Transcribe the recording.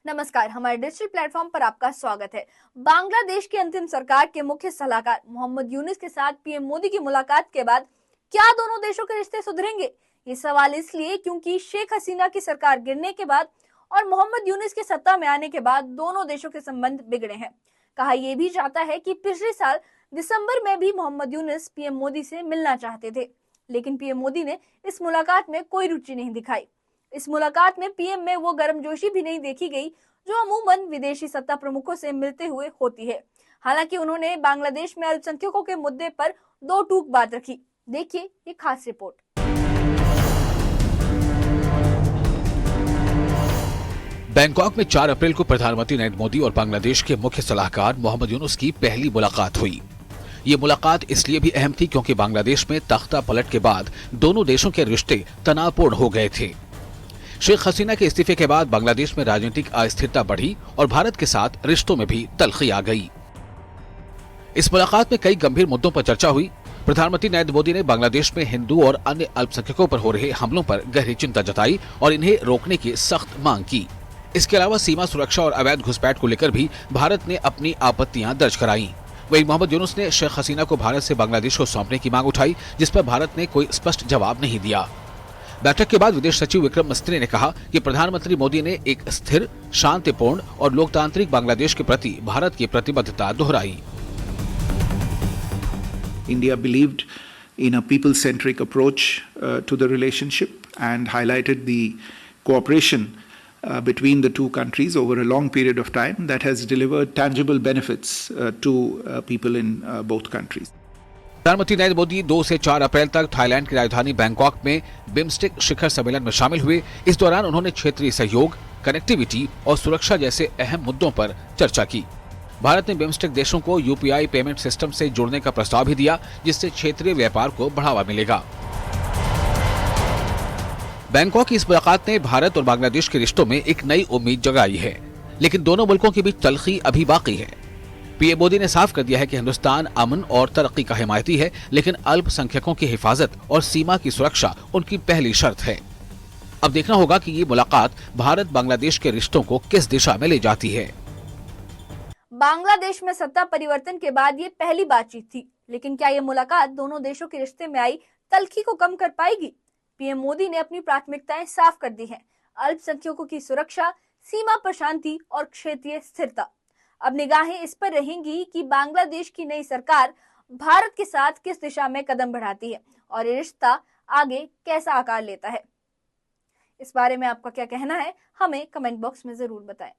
नमस्कार, हमारे digital platform पर आपका स्वागत है। बांग्लादेश की अंतिम सरकार के मुख्य सलाहकार मोहम्मद यूनुस के साथ पीएम मोदी की मुलाकात के बाद क्या दोनों देशों के रिश्ते सुधरेंगे? ये सवाल इसलिए क्योंकि शेख हसीना की सरकार गिरने के बाद और मोहम्मद यूनुस के सत्ता में आने के बाद दोनों देशों के संबंध बिगड़े हैं। कहा यह भी जाता है कि पिछले साल दिसंबर में भी मोहम्मद यूनुस पीएम मोदी से मिलना चाहते थे, लेकिन पीएम मोदी ने इस मुलाकात में कोई रुचि नहीं दिखाई। इस मुलाकात में पीएम में वो गर्मजोशी भी नहीं देखी गई जो अमूमन विदेशी सत्ता प्रमुखों से मिलते हुए होती है। हालांकि उन्होंने बांग्लादेश में अल्पसंख्यकों के मुद्दे पर दो टूक बात रखी। देखिए ये खास रिपोर्ट। बैंकॉक में 4 अप्रैल को प्रधानमंत्री नरेंद्र मोदी और बांग्लादेश के मुख्य सलाहकार मोहम्मद यूनुस की पहली मुलाकात हुई। ये मुलाकात इसलिए भी अहम थी क्योंकि बांग्लादेश में तख्ता पलट के बाद दोनों देशों के रिश्ते तनावपूर्ण हो गए थे। शेख हसीना के इस्तीफे के बाद बांग्लादेश में राजनीतिक अस्थिरता बढ़ी और भारत के साथ रिश्तों में भी तल्खी आ गई। इस मुलाकात में कई गंभीर मुद्दों पर चर्चा हुई। प्रधानमंत्री नरेंद्र मोदी ने बांग्लादेश में हिंदू और अन्य अल्पसंख्यकों पर हो रहे हमलों पर गहरी चिंता जताई और इन्हें रोकने की सख्त मांग की। इसके अलावा सीमा सुरक्षा और अवैध घुसपैठ को लेकर भी भारत ने अपनी आपत्तियां दर्ज कराई। वहीं मोहम्मद यूनुस ने शेख हसीना को भारत से बांग्लादेश को सौंपने की मांग उठाई, जिस पर भारत ने कोई स्पष्ट जवाब नहीं दिया। बैठक के बाद विदेश सचिव विक्रम मिस्त्री ने कहा कि प्रधानमंत्री मोदी ने एक स्थिर, शांतिपूर्ण और लोकतांत्रिक बांग्लादेश के प्रति भारत की प्रतिबद्धता दोहराई। India believed in a people-centric approach to the relationship and highlighted the cooperation between the two countries over a long period of time that has delivered tangible benefits to people in both countries. प्रधानमंत्री नरेंद्र मोदी 2 से 4 अप्रैल तक Thailand की राजधानी Bangkok में BIMSTEC शिखर सम्मेलन में शामिल हुए। इस दौरान उन्होंने क्षेत्रीय सहयोग, कनेक्टिविटी और सुरक्षा जैसे अहम मुद्दों पर चर्चा की। भारत ने बिम्स्टेक देशों को यूपीआई पेमेंट सिस्टम से जोड़ने का प्रस्ताव भी दिया, जिससे क्षेत्रीय व्यापार को बढ़ावा मिलेगा। बैंकॉक की इस मुलाकात ने भारत और बांग्लादेश के रिश्तों में एक नई उम्मीद जगाई है, लेकिन दोनों मुल्कों के बीच तल्खी अभी बाकी है। पीएम मोदी ने साफ कर दिया है कि हिंदुस्तान अमन और तरक्की का हिमायती है, लेकिन अल्पसंख्यकों की हिफाजत और सीमा की सुरक्षा उनकी पहली शर्त है। अब देखना होगा कि ये मुलाकात भारत बांग्लादेश के रिश्तों को किस दिशा में ले जाती है। बांग्लादेश में सत्ता परिवर्तन के बाद ये पहली बातचीत थी, लेकिन क्या ये मुलाकात दोनों देशों के रिश्ते में आई तल्खी को कम कर पाएगी? पीएम मोदी ने अपनी प्राथमिकताएं साफ कर दी हैं: अल्पसंख्यकों की सुरक्षा, सीमा पर शांति और क्षेत्रीय स्थिरता। अब निगाहें इस पर रहेंगी कि बांग्लादेश की नई सरकार भारत के साथ किस दिशा में कदम बढ़ाती है और ये रिश्ता आगे कैसा आकार लेता है। इस बारे में आपका क्या कहना है, हमें कमेंट बॉक्स में जरूर बताएं।